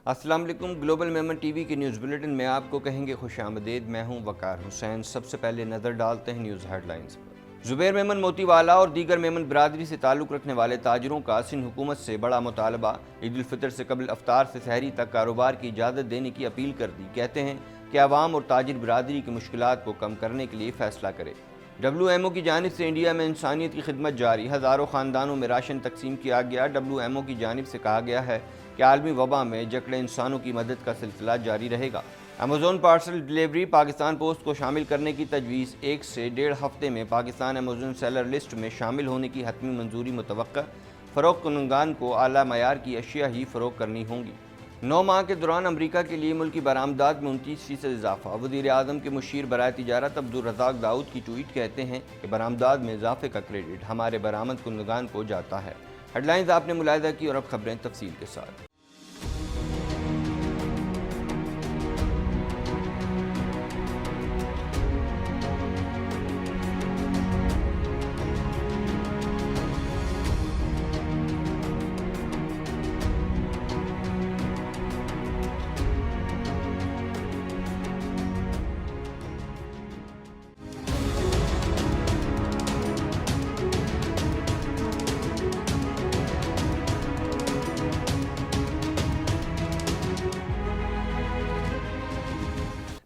السلام علیکم۔ Global Memon T V کے نیوز بلیٹن میں آپ کو کہیں گے خوش آمدید۔ میں ہوں وقار حسین۔ سب سے پہلے نظر ڈالتے ہیں نیوز ہیڈ لائنز پر۔ زبیر میمن موتی والا اور دیگر میمن برادری سے تعلق رکھنے والے تاجروں کا سندھ حکومت سے بڑا مطالبہ۔ عید الفطر سے قبل افطار سے سحری تک کاروبار کی اجازت دینے کی اپیل کر دی۔ کہتے ہیں کہ عوام اور تاجر برادری کی مشکلات کو کم کرنے کے لیے فیصلہ کرے۔ WMO کی جانب سے انڈیا میں انسانیت کی خدمت جاری۔ ہزاروں خاندانوں میں راشن تقسیم کیا گیا۔ WMO کی جانب سے کہا گیا ہے کہ عالمی وبا میں جکڑے انسانوں کی مدد کا سلسلہ جاری رہے گا۔ Amazon parcel delivery Pakistan post کو شامل کرنے کی تجویز۔ 1 سے 1.5 ہفتے میں پاکستان ایمیزون سیلر لسٹ میں شامل ہونے کی حتمی منظوری متوقع۔ فروخت کنندگان کو اعلیٰ معیار کی اشیاء ہی فروخت کرنی ہوں گی۔ 9 ماہ کے دوران امریکہ کے لیے ملکی برآمدات میں 29% اضافہ۔ وزیر اعظم کے مشیر برائے تجارت عبدالرزاق داؤد کی ٹویٹ کہتے ہیں کہ برآمدات میں اضافے کا کریڈٹ ہمارے برآمد کنندگان کو جاتا ہے۔ ہیڈ لائنز آپ نے ملاحظہ کی اور اب خبریں تفصیل کے ساتھ۔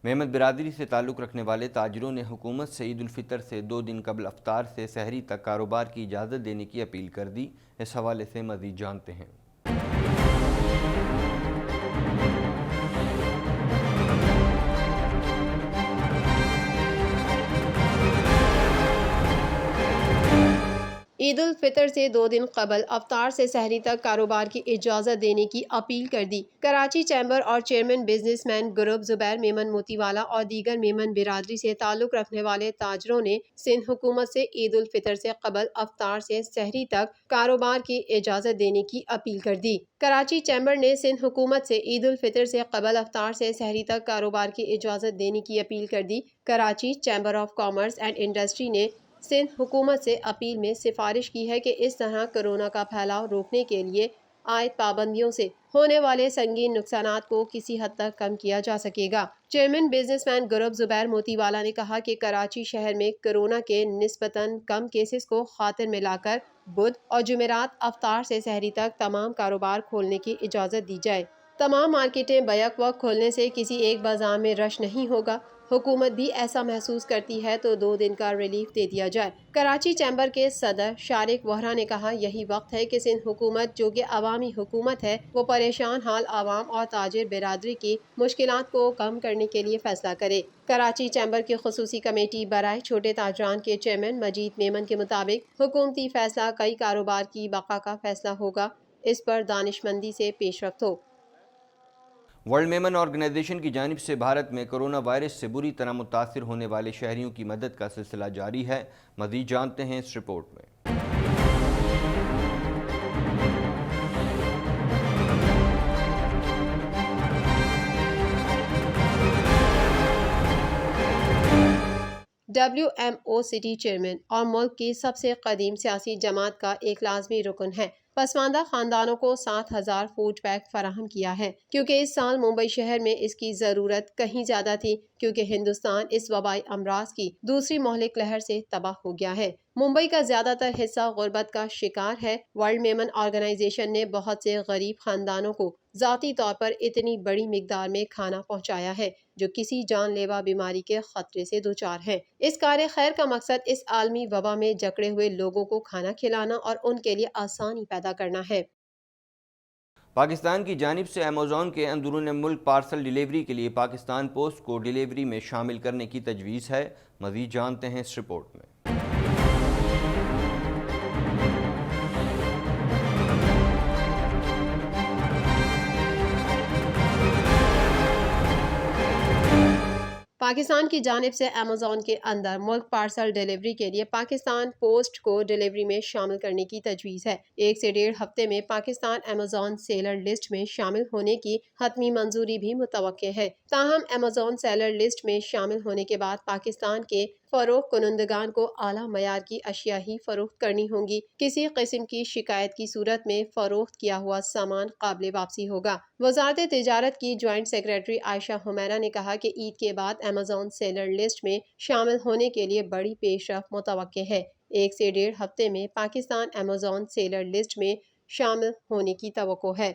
میمن برادری سے تعلق رکھنے والے تاجروں نے حکومت سے عید الفطر سے 2 دن قبل افطار سے سحری تک کاروبار کی اجازت دینے کی اپیل کر دی۔ اس حوالے سے مزید جانتے ہیں۔ عید الفطر سے 2 دن قبل افطار سے سحری تک کاروبار کی اجازت دینے کی اپیل کر دی۔ کراچی چیمبر اور چیئرمین بزنس مین گروپ زبیر میمن موتی والا اور دیگر میمن برادری سے تعلق رکھنے والے تاجروں نے سندھ حکومت سے عید الفطر سے قبل افطار سے سحری تک کاروبار کی اجازت دینے کی اپیل کر دی۔ کراچی چیمبر نے سندھ حکومت سے عید الفطر سے قبل افطار سے سحری تک کاروبار کی اجازت دینے کی اپیل کر دی۔ Karachi chamber of commerce and industry نے سندھ حکومت سے اپیل میں سفارش کی ہے کہ اس طرح کورونا کا پھیلاؤ روکنے کے لیے عائد پابندیوں سے ہونے والے سنگین نقصانات کو کسی حد تک کم کیا جا سکے گا۔ چیئرمین بزنس مین گروپ زبیر موتی والا نے کہا کہ کراچی شہر میں کورونا کے نسبتاً کم کیسز کو خاطر میں لا کر بدھ اور جمعرات افطار سے سحری تک تمام کاروبار کھولنے کی اجازت دی جائے۔ تمام مارکیٹیں بیک وقت کھولنے سے کسی ایک بازار میں رش نہیں ہوگا۔ حکومت بھی ایسا محسوس کرتی ہے تو 2 دن کا ریلیف دے دیا جائے۔ کراچی چیمبر کے صدر شارق وہرا نے کہا یہی وقت ہے کہ سندھ حکومت جو کہ عوامی حکومت ہے وہ پریشان حال عوام اور تاجر برادری کی مشکلات کو کم کرنے کے لیے فیصلہ کرے۔ کراچی چیمبر کی خصوصی کمیٹی برائے چھوٹے تاجران کے چیئرمین مجید میمن کے مطابق حکومتی فیصلہ کئی کاروبار کی بقا کا فیصلہ ہوگا، اس پر دانشمندی سے پیش رفت ہو۔ ورلڈ میمن آرگنائزیشن کی جانب سے بھارت میں کرونا وائرس سے بری طرح متاثر ہونے والے شہریوں کی مدد کا سلسلہ جاری ہے۔ مزید جانتے ہیں اس رپورٹ میں۔ WMO سٹی چیئرمین اور ملک کی سب سے قدیم سیاسی جماعت کا ایک لازمی رکن ہے۔ پسماندہ خاندانوں کو 7,000 فوڈ پیک فراہم کیا ہے کیونکہ اس سال ممبئی شہر میں اس کی ضرورت کہیں زیادہ تھی کیونکہ ہندوستان اس وبائی امراض کی دوسری مہلک لہر سے تباہ ہو گیا ہے۔ ممبئی کا زیادہ تر حصہ غربت کا شکار ہے۔ ورلڈ میمن آرگنائزیشن نے بہت سے غریب خاندانوں کو ذاتی طور پر اتنی بڑی مقدار میں کھانا پہنچایا ہے جو کسی جان لیوا بیماری کے خطرے سے دوچار ہیں۔ اس کار خیر کا مقصد اس عالمی وبا میں جکڑے ہوئے لوگوں کو کھانا کھلانا اور ان کے لیے آسانی پیدا کرنا ہے۔ پاکستان کی جانب سے ایمیزون کے اندرون ملک پارسل ڈیلیوری کے لیے پاکستان پوسٹ کو ڈیلیوری میں شامل کرنے کی تجویز ہے۔ مزید جانتے ہیں اس رپورٹ میں۔ پاکستان کی جانب سے ایمیزون کے اندر ملک پارسل ڈیلیوری کے لیے پاکستان پوسٹ کو ڈیلیوری میں شامل کرنے کی تجویز ہے۔ 1 سے 1.5 ہفتے میں پاکستان ایمیزون سیلر لسٹ میں شامل ہونے کی حتمی منظوری بھی متوقع ہے۔ تاہم ایمیزون سیلر لسٹ میں شامل ہونے کے بعد پاکستان کے فروخت کنندگان کو اعلیٰ معیار کی اشیاء ہی فروخت کرنی ہوں گی۔ کسی قسم کی شکایت کی صورت میں فروخت کیا ہوا سامان قابل واپسی ہوگا۔ وزارت تجارت کی جوائنٹ سیکریٹری عائشہ حمیرہ نے کہا کہ عید کے بعد ایمیزون سیلر لسٹ میں شامل ہونے کے لیے بڑی پیش رفت متوقع ہے۔ 1 سے 1.5 ہفتے میں پاکستان ایمیزون سیلر لسٹ میں شامل ہونے کی توقع ہے۔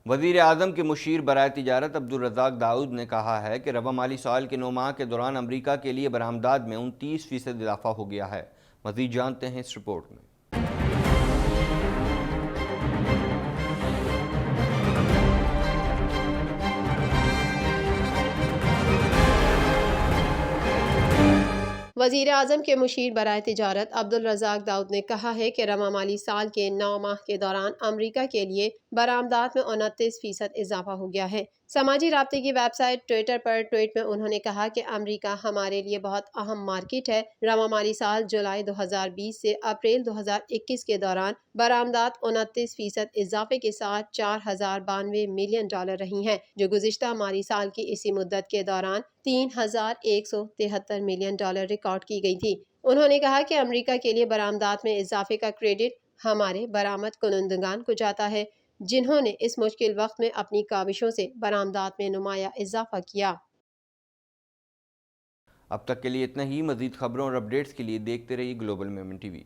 وزیر اعظم کے مشیر برائے تجارت عبدالرزاق داؤد نے کہا ہے کہ رواں مالی سال کے 9 ماہ کے دوران امریکہ کے لیے برآمدات میں 29% اضافہ ہو گیا ہے۔ مزید جانتے ہیں اس رپورٹ میں۔ وزیر اعظم کے مشیر برائے تجارت عبدالرزاق داؤد نے کہا ہے کہ رواں مالی سال کے 9 ماہ کے دوران امریکہ کے لیے برآمدات میں 29% اضافہ ہو گیا ہے۔ سماجی رابطے کی ویب سائٹ ٹویٹر پر ٹویٹ میں انہوں نے کہا کہ امریکہ ہمارے لیے بہت اہم مارکیٹ ہے۔ رواں مالی سال جولائی 2020 سے اپریل 2021 کے دوران برآمدات 29% اضافے کے ساتھ $4092 ملین رہی ہیں، جو گزشتہ مالی سال کی اسی مدت کے دوران $3173 ملین ریکارڈ کی گئی تھی۔ انہوں نے کہا کہ امریکہ کے لیے برآمدات میں اضافے کا کریڈٹ ہمارے برآمد کنندگان کو جاتا ہے، جنہوں نے اس مشکل وقت میں اپنی کاوشوں سے برآمدات میں نمایاں اضافہ کیا۔ اب تک کے لیے اتنا ہی۔ مزید خبروں اور اپڈیٹس کے لیے دیکھتے رہیے گلوبل میمن ٹی وی۔